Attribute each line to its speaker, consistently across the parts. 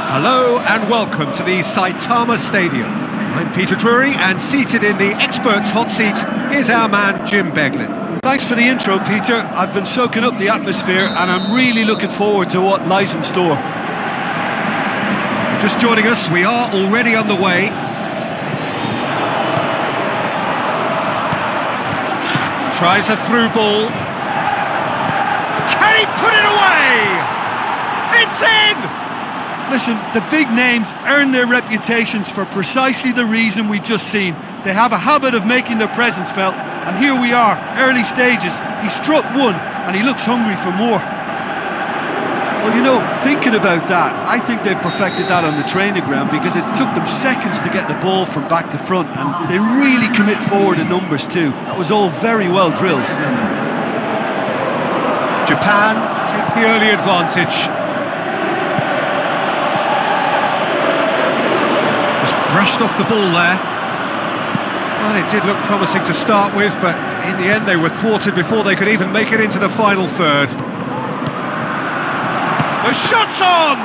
Speaker 1: Hello and welcome to the Saitama Stadium. I'm Peter Drury, and seated in the experts' hot seat is our man Jim Beglin.
Speaker 2: Thanks for the intro, Peter. I've been soaking up the atmosphere and I'm really looking forward to what lies in store.
Speaker 1: If you're just joining us, we are already underway. Tries a through ball. Can he put it away? It's in!
Speaker 2: Listen, the big names earn their reputations for precisely the reason we've just seen. They have a habit of making their presence felt, and here we are, early stages. He struck one, and he looks hungry for more. Well, you know, thinking about that, I think they've perfected that on the training ground, because it took them seconds to get the ball from back to front, and they really commit forward in numbers too. That was all very well drilled.
Speaker 1: Japan take the early advantage. Brushed off the ball there. Well, it did look promising to start with, but in the end they were thwarted before they could even make it into the final third. The shot's on!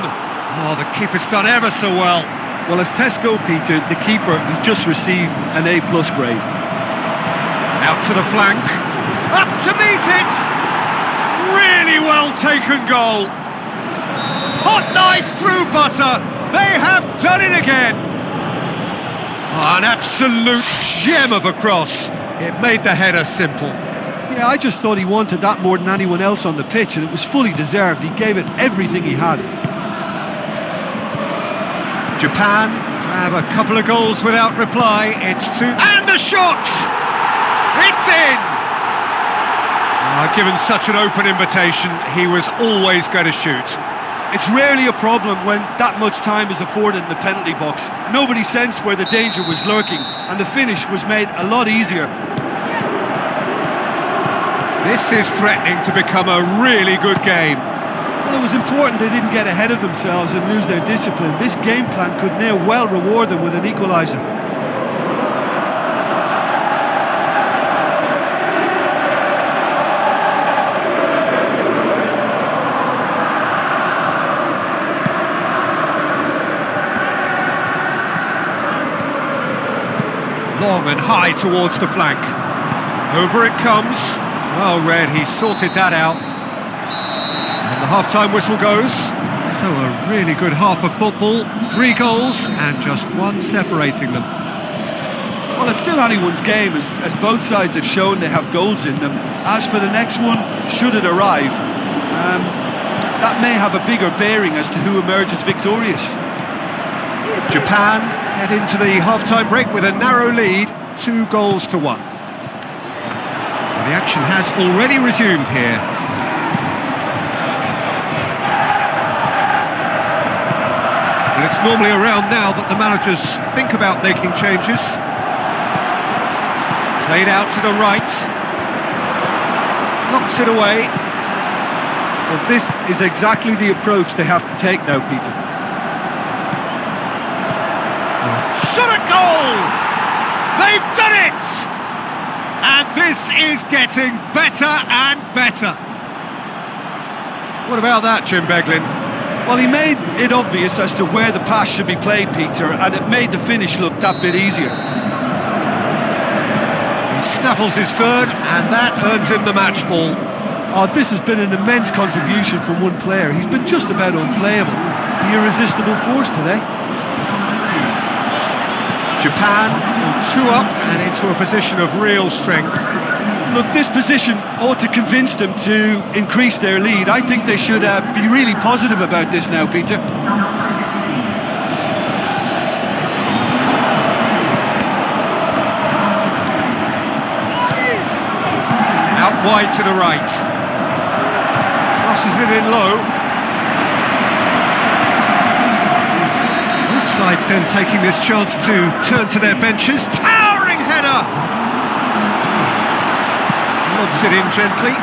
Speaker 1: Oh, the keeper's done ever so well.
Speaker 2: Well, as tests go, Peter, the keeper has just received an A+ grade.
Speaker 1: Out to the flank. Up to meet it! Really well taken goal. Hot knife through butter. They have done it again. Oh, an absolute gem of a cross. It made the header simple.
Speaker 2: Yeah, I just thought he wanted that more than anyone else on the pitch, and it was fully deserved. He gave it everything he had.
Speaker 1: Japan grab a couple of goals without reply. It's 2. And the shot! It's in! Given such an open invitation, he was always going to shoot.
Speaker 2: It's rarely a problem when that much time is afforded in the penalty box. Nobody sensed where the danger was lurking, and the finish was made a lot easier.
Speaker 1: This is threatening to become a really good game.
Speaker 2: Well, it was important they didn't get ahead of themselves and lose their discipline. This game plan could now well reward them with an equaliser.
Speaker 1: Long and high towards the flank. Over it comes. Well read, he sorted that out. And the half-time whistle goes. So a really good half of football. 3 goals and just 1 separating them.
Speaker 2: Well, it's still anyone's game, as both sides have shown they have goals in them. As for the next one, should it arrive, that may have a bigger bearing as to who emerges victorious.
Speaker 1: Japan head into the half-time break with a narrow lead, 2 goals to 1. Well, the action has already resumed here. Well, It's normally around now that the managers think about making changes. Played out to the right. Knocks it away.
Speaker 2: Well, this is exactly the approach they have to take now, Peter.
Speaker 1: Shot at goal! They've done it! And this is getting better and better. What about that, Jim Beglin?
Speaker 2: Well, he made it obvious as to where the pass should be played, Peter, and it made the finish look that bit easier.
Speaker 1: He snaffles his third, and that earns him the match ball.
Speaker 2: Oh, this has been an immense contribution from one player. He's been just about unplayable. The irresistible force today.
Speaker 1: Japan two up and into a position of real strength.
Speaker 2: Look, this position ought to convince them to increase their lead. I think they should be really positive about this now, Peter.
Speaker 1: Out wide to the right. Crosses it in low. Both sides then taking this chance to turn to their benches. Towering header! Lobs it in gently.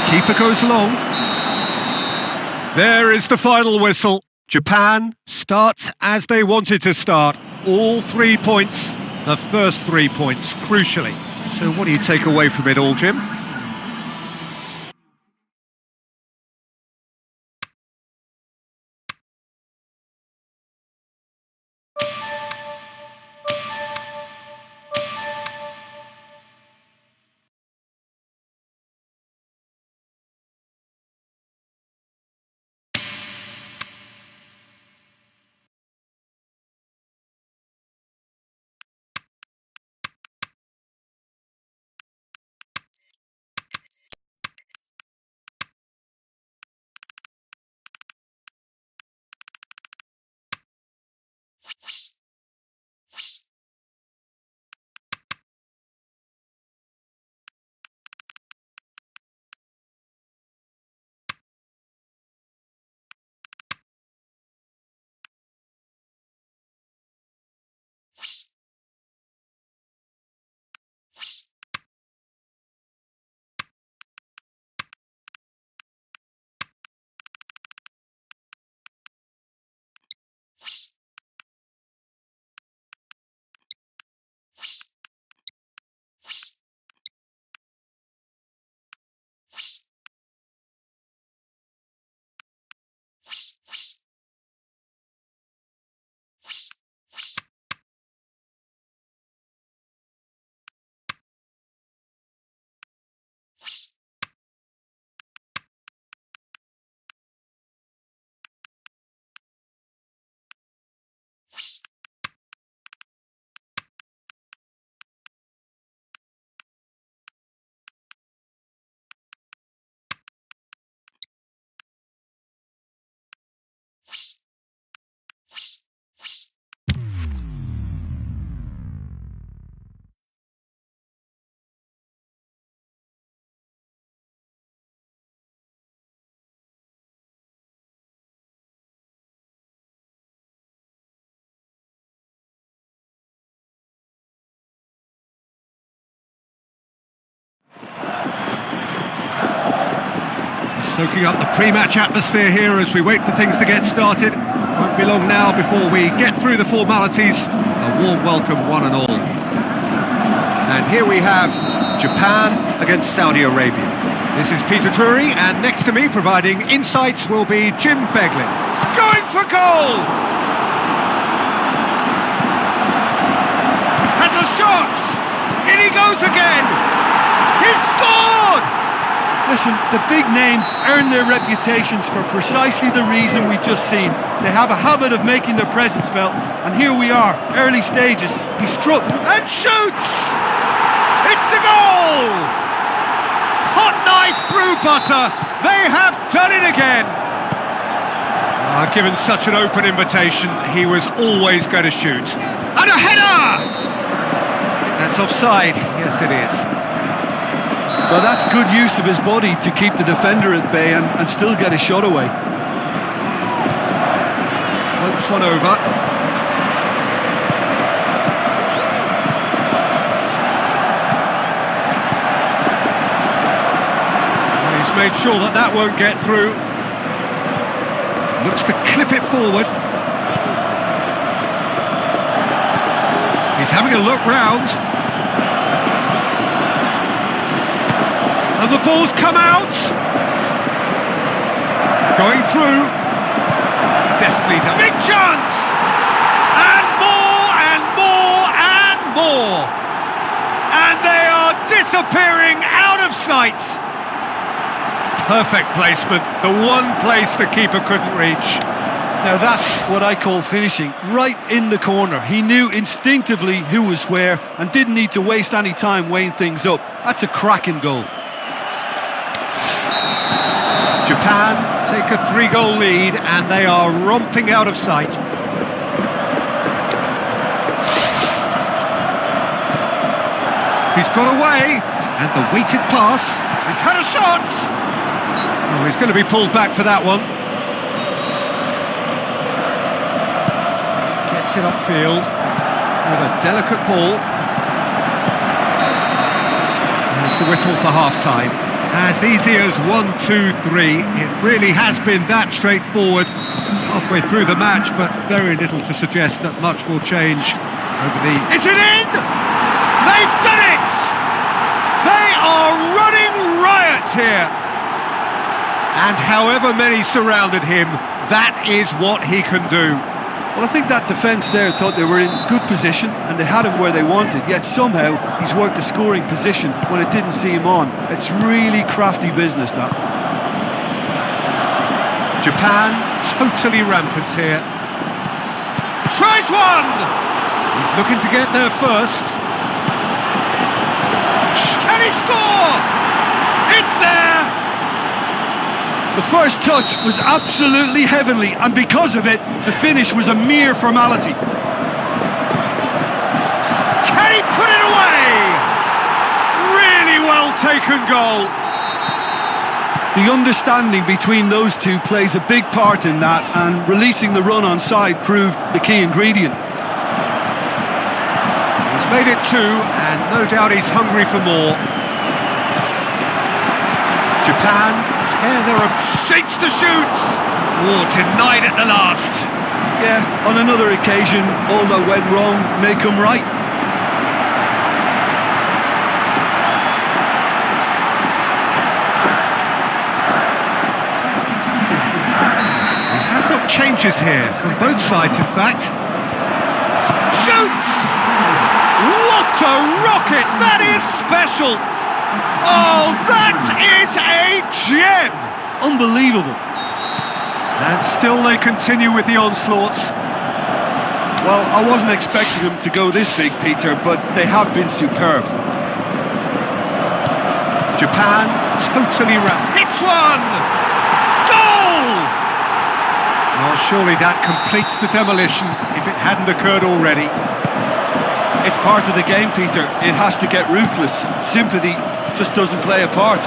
Speaker 1: Keeper goes long. There is the final whistle. Japan start as they wanted to start. All 3 points, the first 3 points, crucially. So what do you take away from it all, Jim? Soaking up the pre-match atmosphere here as we wait for things to get started. Won't be long now before we get through the formalities. A warm welcome, one and all. And here we have Japan against Saudi Arabia. This is Peter Drury, and next to me providing insights will be Jim Beglin. Going for goal! Has a shot! In he goes again! He's scored!
Speaker 2: Listen, the big names earn their reputations for precisely the reason we've just seen. They have a habit of making their presence felt, and here we are, early stages. He struck
Speaker 1: and shoots! It's a goal! Hot knife through butter. They have done it again. Given such an open invitation, he was always going to shoot. And a header! That's offside. Yes, it is.
Speaker 2: Well, that's good use of his body to keep the defender at bay and still get a shot away.
Speaker 1: Floats one over. He's made sure that that won't get through. Looks to clip it forward. He's having a look round. And the ball's come out. Going through. Deftly done. Big chance! And more and more and more. And they are disappearing out of sight. Perfect placement. The one place the keeper couldn't reach.
Speaker 2: Now that's what I call finishing, right in the corner. He knew instinctively who was where and didn't need to waste any time weighing things up. That's a cracking goal.
Speaker 1: Japan take a 3-goal lead and they are romping out of sight. He's got away, and the weighted pass. He's had a shot. Oh, he's going to be pulled back for that one. Gets it upfield with a delicate ball. There's the whistle for half-time. As easy as 1, 2, 3. It really has been that straightforward halfway through the match, but very little to suggest that much will change over the... Is it in? They've done it! They are running riot here! And however many surrounded him, that is what he can do.
Speaker 2: Well, I think that defence there thought they were in good position and they had him where they wanted, yet somehow he's worked a scoring position when it didn't see him on. It's really crafty business, that.
Speaker 1: Japan totally rampant here. Tries one! He's looking to get there first. Can he score? It's there!
Speaker 2: The first touch was absolutely heavenly, and because of it, the finish was a mere formality.
Speaker 1: Can he put it away? Really well taken goal.
Speaker 2: The understanding between those two plays a big part in that, and releasing the run on side proved the key ingredient.
Speaker 1: He's made it 2, and no doubt he's hungry for more. Japan tear their shapes to shoot. Oh, denied at the last.
Speaker 2: Yeah, on another occasion, all that went wrong may come right.
Speaker 1: We have got changes here from both sides, in fact. Shoots! What a rocket! That is special! Oh, that is a gem!
Speaker 2: Unbelievable.
Speaker 1: And still they continue with the onslaught.
Speaker 2: Well, I wasn't expecting them to go this big, Peter, but they have been superb.
Speaker 1: Japan totally hits one! Goal! Well, surely that completes the demolition if it hadn't occurred already.
Speaker 2: It's part of the game, Peter. It has to get ruthless. Sympathy just doesn't play a part.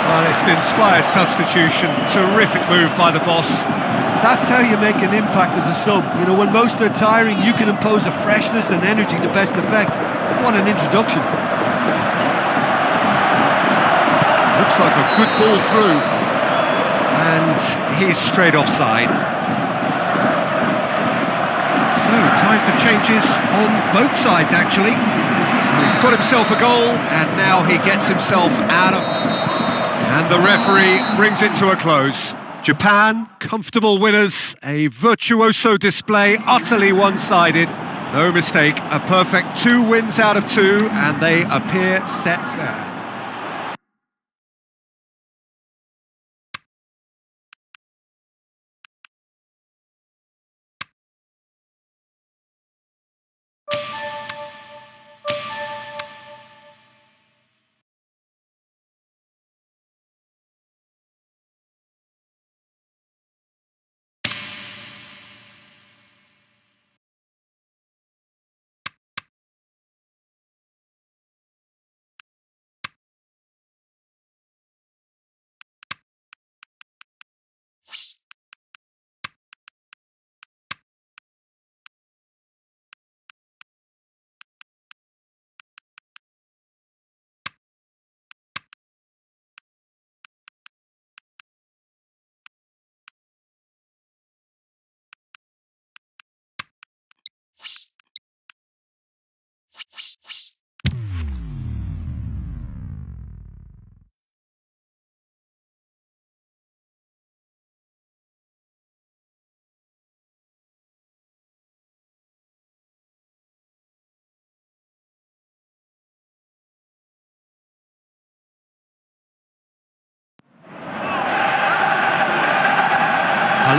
Speaker 1: Well, it's an inspired substitution. Terrific move by the boss.
Speaker 2: That's how you make an impact as a sub. You know, when most are tiring, you can impose a freshness and energy to best effect. What an introduction.
Speaker 1: Looks like a good ball through. And he's straight offside. So, time for changes on both sides, actually. So he's got himself a goal, and now he gets himself out of... And the referee brings it to a close. Japan, comfortable winners, a virtuoso display, utterly one-sided. No mistake, a perfect 2 wins out of 2, and they appear set fair.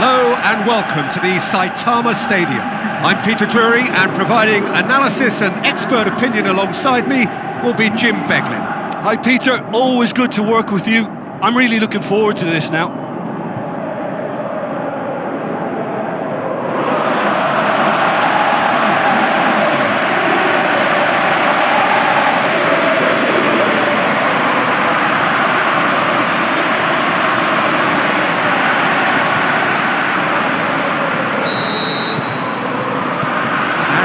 Speaker 1: Hello and welcome to the Saitama Stadium. I'm Peter Drury, and providing analysis and expert opinion alongside me will be Jim Beglin.
Speaker 2: Hi Peter, always good to work with you. I'm really looking forward to this now.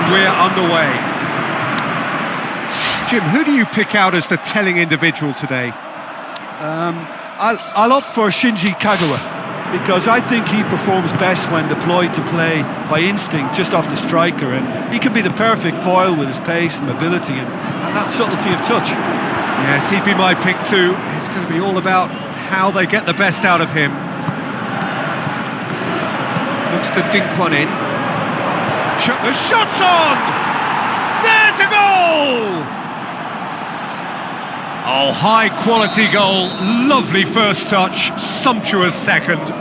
Speaker 1: We're underway. Jim, who do you pick out as the telling individual today?
Speaker 2: I'll opt for Shinji Kagawa, because I think he performs best when deployed to play by instinct just off the striker, and he can be the perfect foil with his pace and mobility and that subtlety of touch.
Speaker 1: Yes, he'd be my pick too. It's going to be all about how they get the best out of him. Looks to dink one in. The shot's on! There's a goal! Oh, high quality goal, lovely first touch, sumptuous second.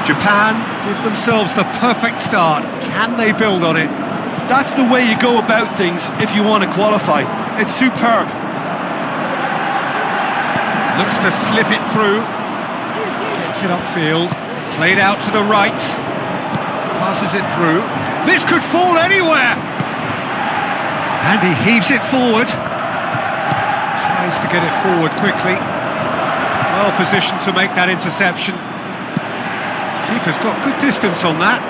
Speaker 1: Japan give themselves the perfect start. Can they build on it?
Speaker 2: That's the way you go about things if you want to qualify. It's superb.
Speaker 1: Looks to slip it through. Gets it upfield. Played out to the right. Passes it through. This could fall anywhere. And he heaves it forward. Tries to get it forward quickly. Well positioned to make that interception. Keeper's got good distance on that.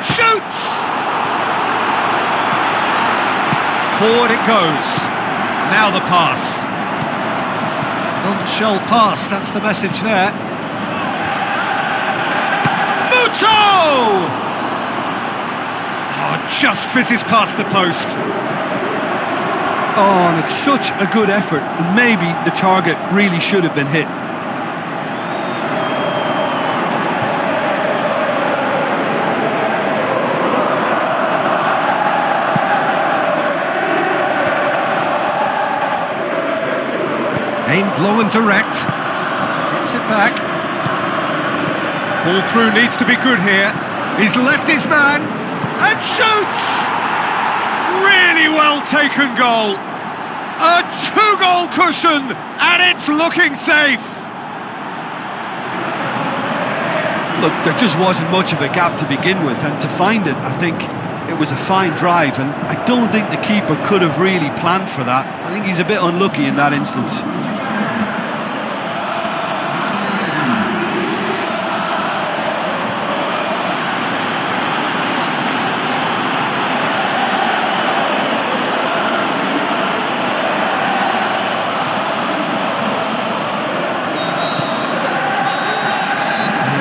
Speaker 1: Shoots! Forward it goes. Now the pass. None shall pass, that's the message there. Muto! Just fizzes past the post.
Speaker 2: Oh, and it's such a good effort, and maybe the target really should have been hit.
Speaker 1: Aimed long and direct. Gets it back. Ball through needs to be good here. He's left his man. And shoots! Really well taken goal. A 2-goal cushion, and it's looking safe.
Speaker 2: Look, there just wasn't much of a gap to begin with, and to find it, I think it was a fine drive, and I don't think the keeper could have really planned for that. I think he's a bit unlucky in that instance.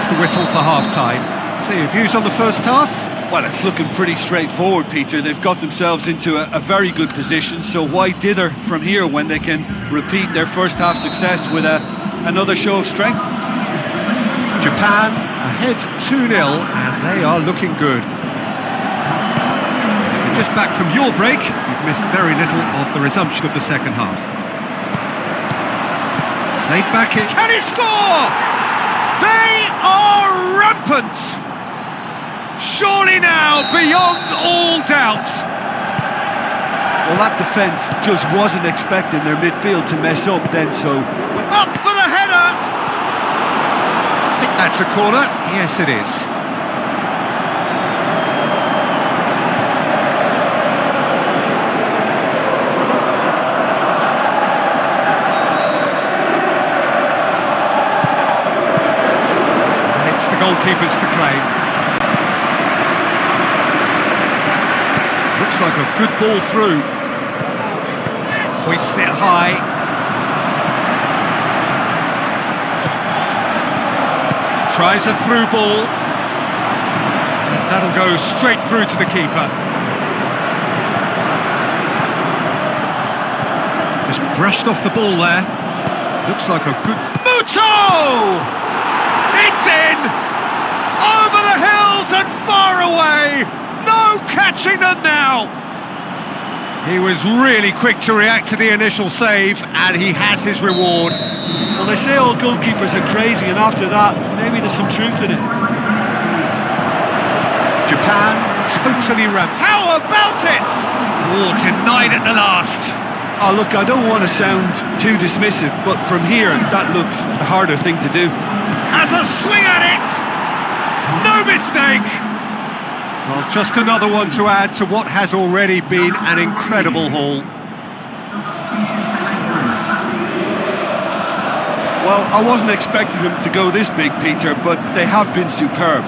Speaker 1: The whistle for half-time. So your views on the first half?
Speaker 2: Well, it's looking pretty straightforward, Peter. They've got themselves into a very good position, so why dither from here when they can repeat their first half success with another show of strength?
Speaker 1: Japan ahead 2-0, and they are looking good. If you're just back from your break, you've missed very little of the resumption of the second half. Played back in. Can he score? They are rampant! Surely now, beyond all doubt.
Speaker 2: Well, that defence just wasn't expecting their midfield to mess up then, so...
Speaker 1: Up for the header! I think that's a corner. Yes, it is. Goalkeepers to claim. Looks like a good ball through. Hoists it high. Tries a through ball. And that'll go straight through to the keeper. Just brushed off the ball there. Looks like a good... Muto! It's in! Over the hills and far away! No catching them now! He was really quick to react to the initial save, and he has his reward.
Speaker 2: Well, they say all goalkeepers are crazy, and after that, maybe there's some truth in it.
Speaker 1: Japan totally ramped. How about it? Oh, denied at the last.
Speaker 2: Oh, look, I don't want to sound too dismissive, but from here, that looks the harder thing to do.
Speaker 1: Has a swing at it. No mistake. Well, just another one to add to what has already been an incredible haul.
Speaker 2: Well, I wasn't expecting them to go this big, Peter, but they have been superb.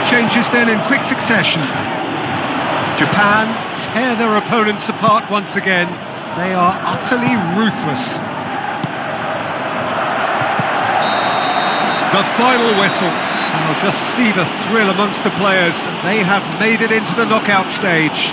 Speaker 1: Changes then in quick succession. Japan tear their opponents apart once again. They are utterly ruthless. The final whistle. I'll just see the thrill amongst the players. They have made it into the knockout stage.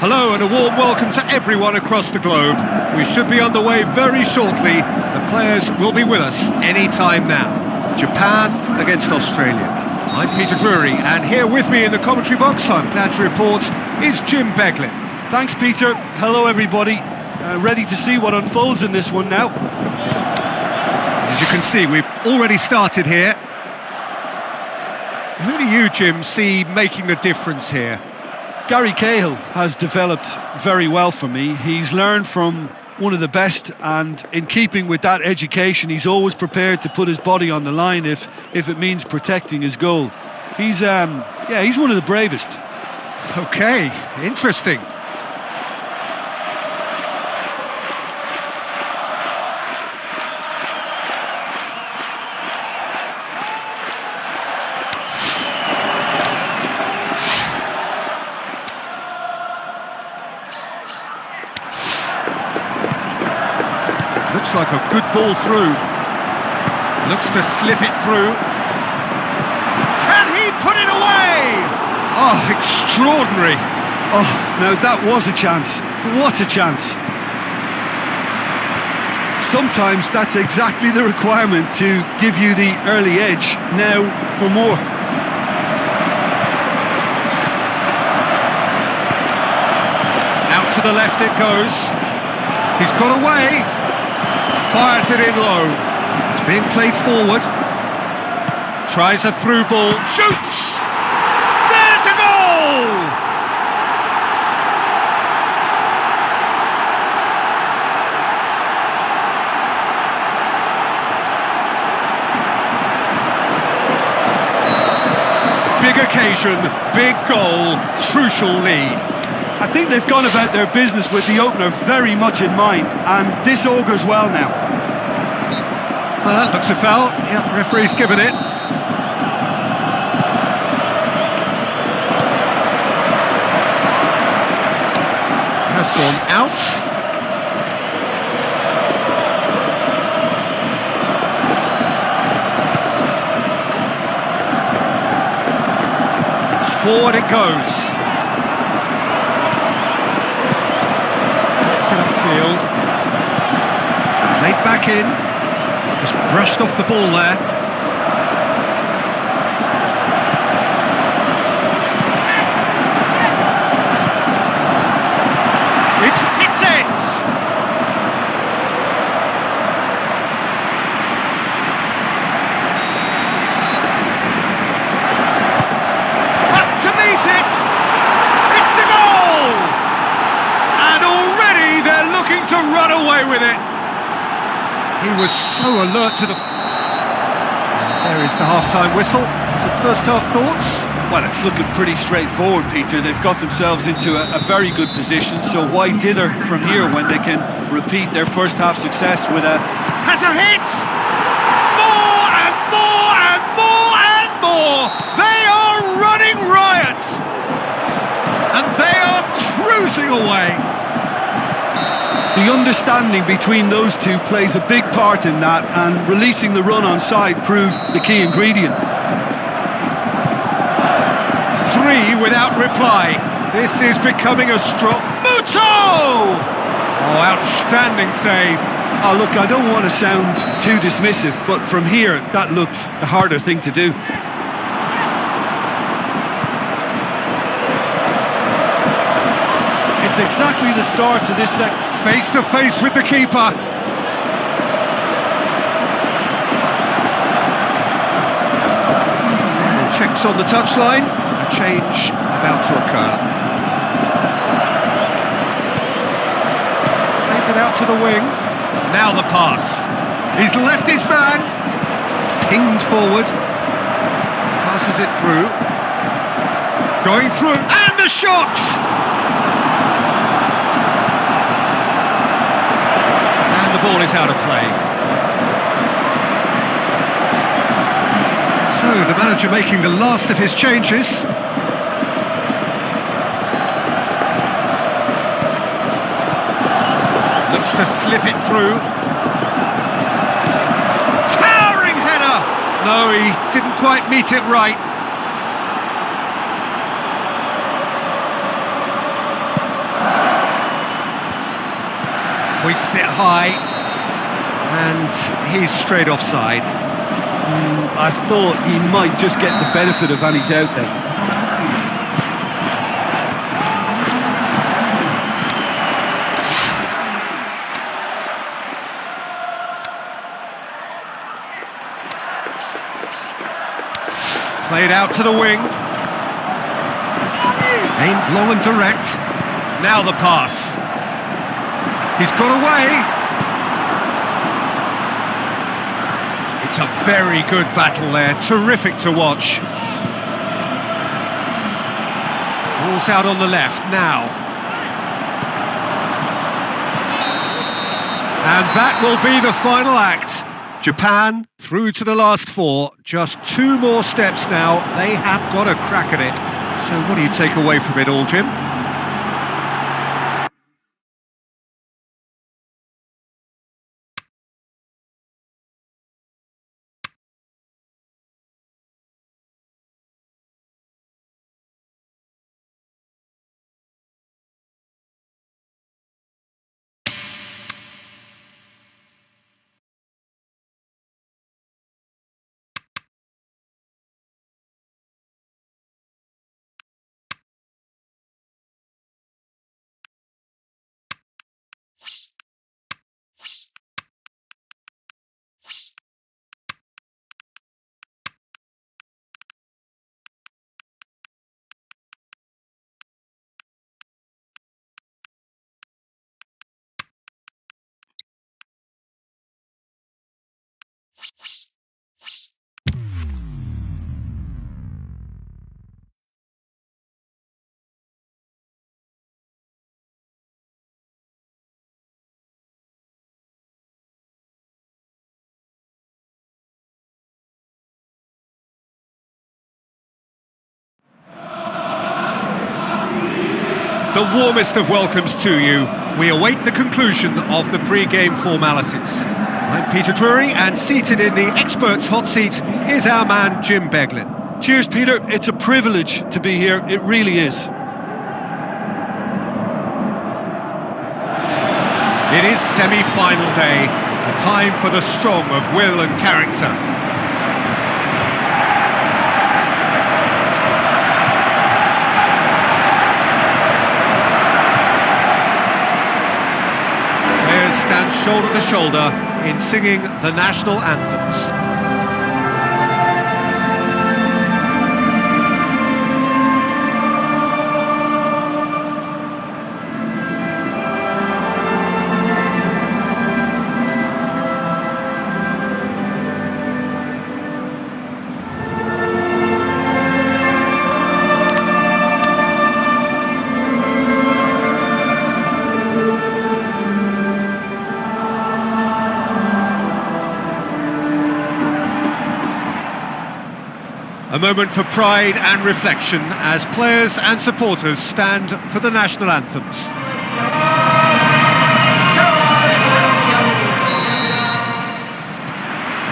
Speaker 1: Hello and a warm welcome to everyone across the globe. We should be on the way very shortly. The players will be with us any time now. Japan against Australia. I'm Peter Drury, and here with me in the commentary box, I'm glad to report, is Jim Beglin.
Speaker 2: Thanks, Peter. Hello, everybody. Ready to see what unfolds in this one now.
Speaker 1: As you can see, we've already started here. Who do you, Jim, see making the difference here?
Speaker 2: Gary Cahill has developed very well for me. He's learned from one of the best, and in keeping with that education, he's always prepared to put his body on the line if it means protecting his goal. He's one of the bravest.
Speaker 1: Okay, interesting. Looks like a good ball through. Looks to slip it through. Can he put it away? Oh, extraordinary.
Speaker 2: Oh, now that was a chance. What a chance. Sometimes that's exactly the requirement to give you the early edge. Now for more.
Speaker 1: Out to the left it goes. He's got away. Fires it in low. It's being played forward. Tries a through ball. Shoots! There's a goal! big occasion, big goal, crucial lead.
Speaker 2: I think they've gone about their business with the opener very much in mind, and this augurs well now.
Speaker 1: Well, that looks a foul. Yep, referee's given it. Has gone out. Forward it goes. Gets it upfield. Played back in. Just brushed off the ball there. It's it! Up to meet it! It's a goal! And already they're looking to run away with it. He was so alert to the... There is the half-time whistle. Some first-half thoughts?
Speaker 2: Well, it's looking pretty straightforward, Peter. They've got themselves into a very good position, so why dither from here when they can repeat their first-half success with a...
Speaker 1: Has a hit! More and more and more and more! They are running riot! And they are cruising away!
Speaker 2: The understanding between those two plays a big part in that, and releasing the run on side proved the key ingredient.
Speaker 1: 3 without reply. This is becoming a strong... Muto! Oh, outstanding save.
Speaker 2: Oh, look, I don't want to sound too dismissive, but from here, that looked the harder thing to do. It's exactly the start to this set.
Speaker 1: Face to face with the keeper. Checks on the touchline. A change about to occur. Plays it out to the wing. Now the pass. He's left his man. Pinged forward. Passes it through. Going through. And the shot! And the ball is out of play. So, the manager making the last of his changes. Looks to slip it through. Towering header! No, he didn't quite meet it right. Hoists it high. And he's straight offside.
Speaker 2: I thought he might just get the benefit of any doubt then.
Speaker 1: Played out to the wing. Aimed long and direct. Now the pass. He's got away. It's a very good battle there, terrific to watch. Ball's out on the left now. And that will be the final act. Japan through to the last 4, just 2 more steps now. They have got a crack at it. So what do you take away from it all, Jim? the warmest of welcomes to you. We await the conclusion of the pre-game formalities. I'm Peter Drury, and seated in the experts' hot seat is our man Jim Beglin.
Speaker 2: Cheers, Peter. It's a privilege to be here. It really is.
Speaker 1: It is semi-final day, a time for the strong of will and character. Players stand shoulder to shoulder in singing the national anthems. A moment for pride and reflection as players and supporters stand for the national anthems.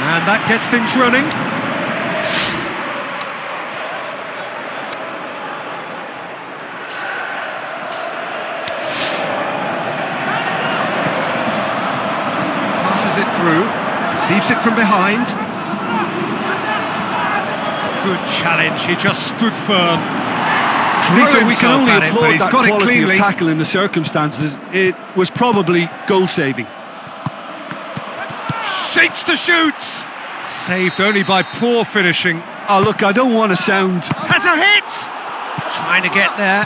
Speaker 1: And that gets things running. Passes it through, receives it from behind. Good challenge, he just stood firm.
Speaker 2: Peter, we can only applaud that
Speaker 1: got
Speaker 2: quality of tackle in the circumstances. It was probably goal-saving.
Speaker 1: Shapes the shoots! Saved only by poor finishing.
Speaker 2: Oh, look, I don't want to sound...
Speaker 1: Has a hit! Trying to get there.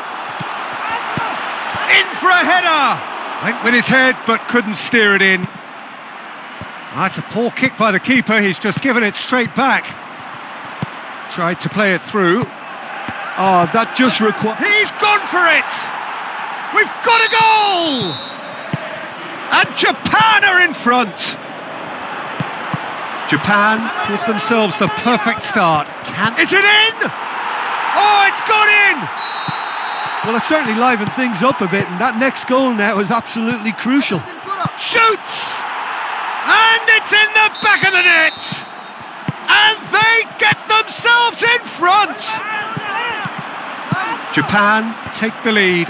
Speaker 1: In for a header! Went with his head, but couldn't steer it in. That's a poor kick by the keeper, he's just given it straight back. Tried to play it through.
Speaker 2: Oh, that just requires...
Speaker 1: He's gone for it! We've got a goal! And Japan are in front! Japan give themselves the perfect start. Is it in? Oh, it's gone in!
Speaker 2: Well, it certainly livened things up a bit, and that next goal now is absolutely crucial.
Speaker 1: Shoots! And it's in the back of the net! And they get themselves in front! Japan take the lead.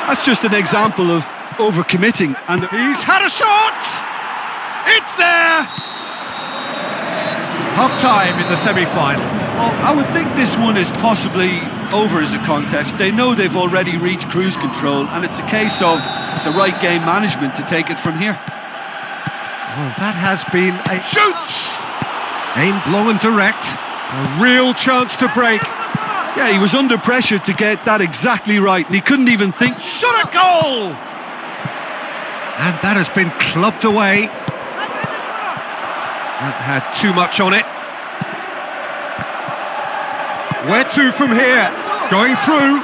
Speaker 2: That's just an example of overcommitting. And
Speaker 1: he's had a shot! It's there! Half-time in the semi-final.
Speaker 2: Well, I would think this one is possibly over as a contest. They know they've already reached cruise control, and it's a case of the right game management to take it from here.
Speaker 1: Well, that has been a... Shoots! Aimed long and direct. A real chance to break.
Speaker 2: Yeah, he was under pressure to get that exactly right, and he couldn't even think...
Speaker 1: Shot a goal! And that has been clubbed away. That had too much on it. Where to from here? Going through.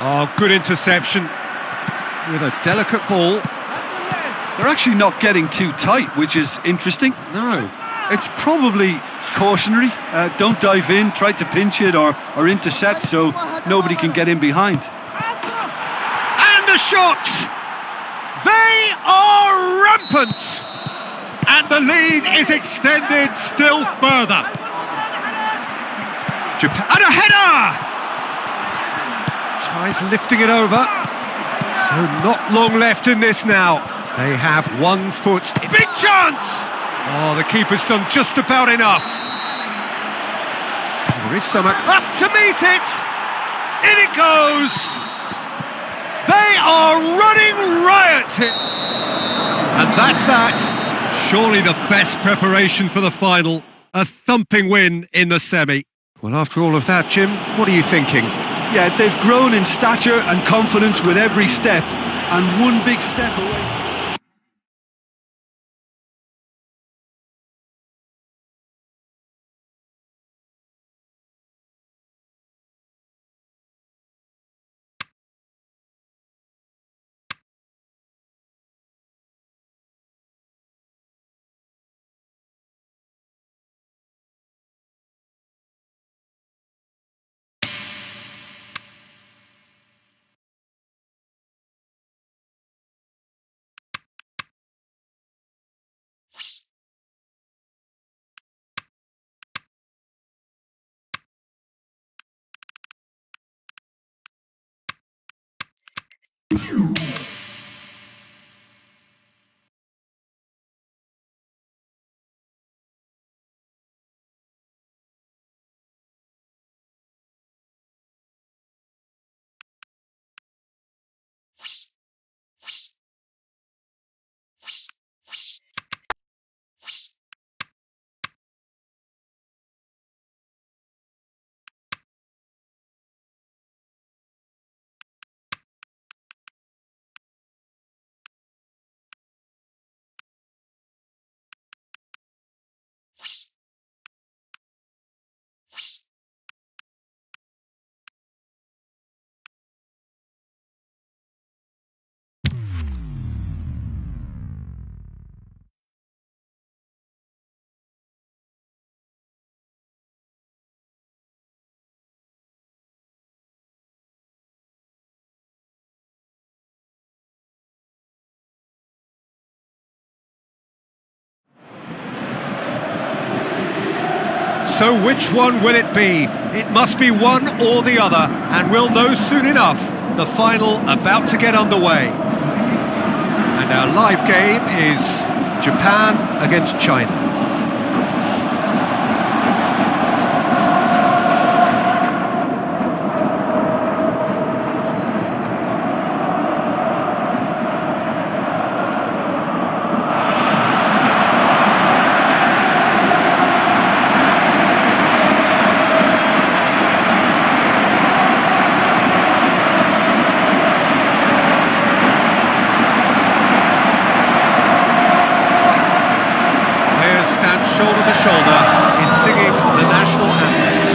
Speaker 1: Oh, good interception. With a delicate ball.
Speaker 2: They're actually not getting too tight, which is interesting.
Speaker 1: No.
Speaker 2: It's probably cautionary. Don't dive in, try to pinch it or intercept so nobody can get in behind.
Speaker 1: And a shot! They are rampant! And the lead is extended still further. Japan, and a header! Tries lifting it over. So not long left in this now. They have 1 foot. Big chance! Oh, the keeper's done just about enough. There is some up to meet it. In it goes. They are running riot. And that's that. Surely the best preparation for the final. A thumping win in the semi. Well, after all of that, Jim, what are you thinking?
Speaker 2: Yeah, they've grown in stature and confidence with every step, and one big step away.
Speaker 1: So which one will it be? It must be one or the other, and we'll know soon enough. The final about to get underway. And our live game is Japan against China. Shoulder to shoulder in singing the national anthems.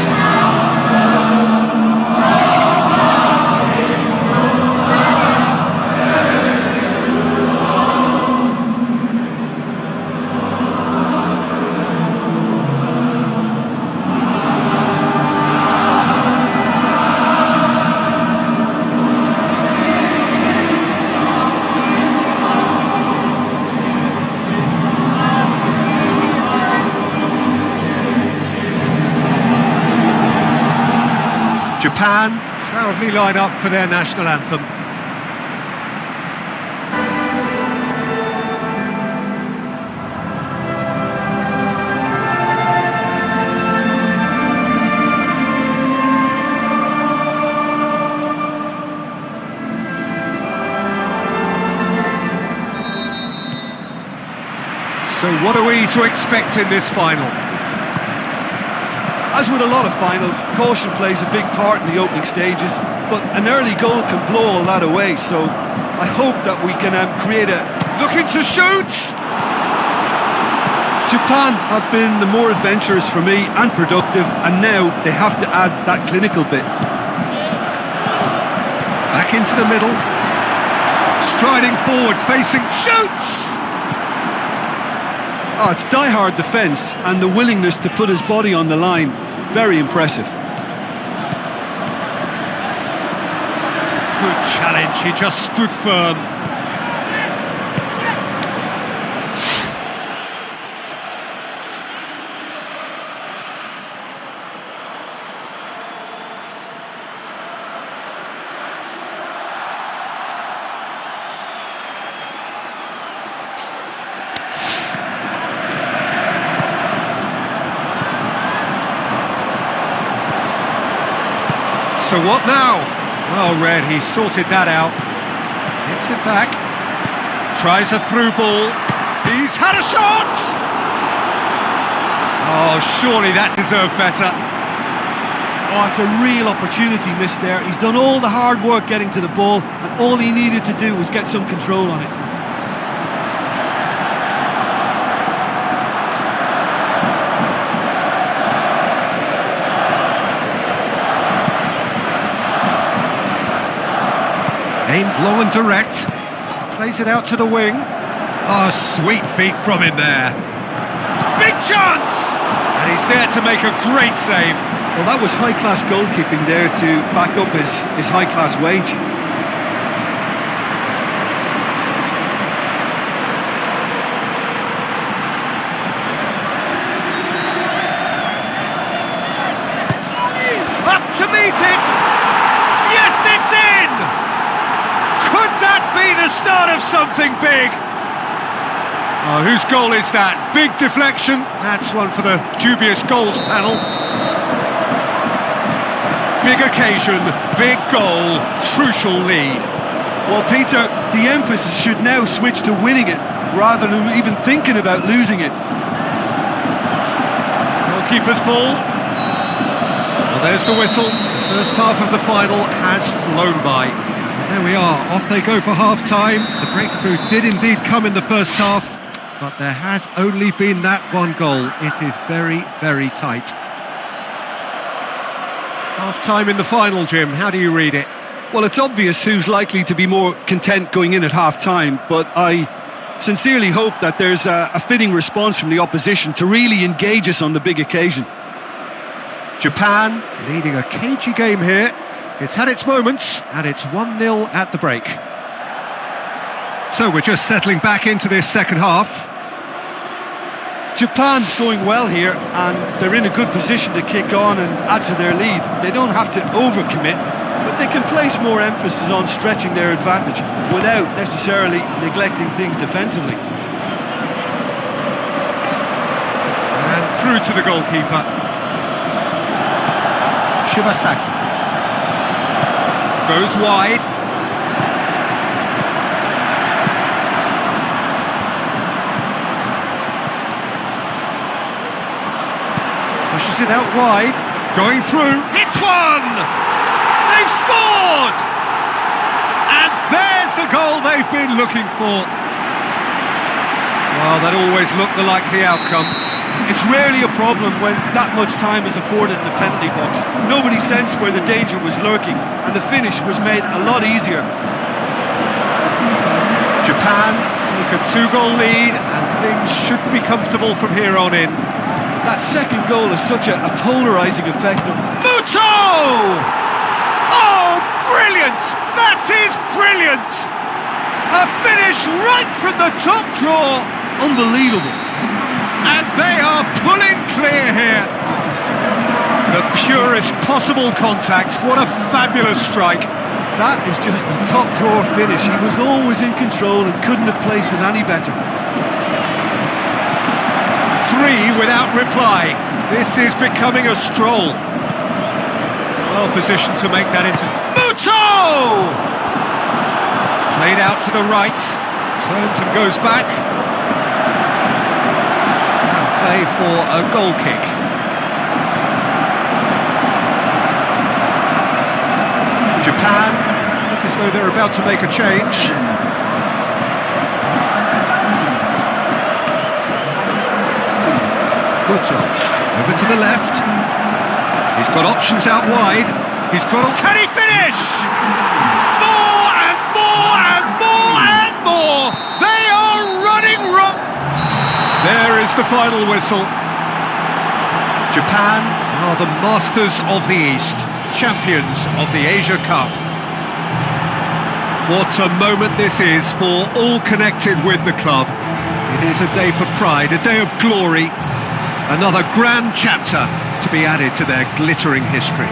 Speaker 1: Japan proudly line up for their national anthem. So what are we to expect in this final?
Speaker 2: As with a lot of finals, caution plays a big part in the opening stages, but an early goal can blow all that away, so I hope that we can create a...
Speaker 1: Looking to shoot!
Speaker 2: Japan have been the more adventurous for me and productive, and now they have to add that clinical bit.
Speaker 1: Back into the middle. Striding forward, facing... Shoots!
Speaker 2: Oh, it's die-hard defence and the willingness to put his body on the line. Very impressive.
Speaker 1: Good challenge, he just stood firm. So what now? Well read, he sorted that out. Gets it back. Tries a through ball. He's had a shot! Oh, surely that deserved better.
Speaker 2: Oh, it's a real opportunity missed there. He's done all the hard work getting to the ball, and all he needed to do was get some control on it.
Speaker 1: Aimed low and direct, plays it out to the wing. Oh, sweet feet from him there. Big chance! And he's there to make a great save.
Speaker 2: Well, that was high-class goalkeeping there to back up his high-class wage.
Speaker 1: Up to meet it! Yes, it's in! Could the start of something big. Oh, whose goal is that? Big deflection. That's one for the dubious goals panel. Big occasion, big goal, crucial lead.
Speaker 2: Well, Peter, the emphasis should now switch to winning it, rather than even thinking about losing it.
Speaker 1: Goalkeeper's ball. Well, there's the whistle. The first half of the final has flown by. And there we are, off they go for half-time. The breakthrough did indeed come in the first half, but there has only been that one goal. It is very, very tight. Half-time in the final, Jim. How do you read it?
Speaker 2: Well, it's obvious who's likely to be more content going in at half-time, but I sincerely hope that there's a fitting response from the opposition to really engage us on the big occasion.
Speaker 1: Japan leading a cagey game here. It's had its moments, and it's 1-0 at the break. So we're just settling back into this second half.
Speaker 2: Japan going well here, and they're in a good position to kick on and add to their lead. They don't have to overcommit, but they can place more emphasis on stretching their advantage without necessarily neglecting things defensively.
Speaker 1: And through to the goalkeeper. Shibasaki. Goes wide. Pushes it out wide. Going through. Hits one! They've scored! And there's the goal they've been looking for. Well, that always looked the likely outcome.
Speaker 2: It's rarely a problem when that much time is afforded in the penalty box. Nobody sensed where the danger was lurking, and the finish was made a lot easier.
Speaker 1: Japan take a 2-goal lead, and things should be comfortable from here on in.
Speaker 2: That second goal has such a polarising effect on...
Speaker 1: Muto! Oh, brilliant! That is brilliant! A finish right from the top draw.
Speaker 2: Unbelievable.
Speaker 1: And they are pulling clear here. The purest possible contact. What a fabulous strike.
Speaker 2: That is just the top drawer finish. He was always in control and couldn't have placed it any better.
Speaker 1: 3 without reply. This is becoming a stroll. Well positioned to make that into... Muto! Played out to the right. Turns and goes back. Play for a goal kick. Japan look as though they're about to make a change. Muto over to the left. He's got options out wide. He's got a... Can he finish? More and more and more and more. They are running wrong. There is the final whistle. Japan are the masters of the East, champions of the Asia Cup. What a moment this is for all connected with the club. It is a day for pride, a day of glory, another grand chapter to be added to their glittering history.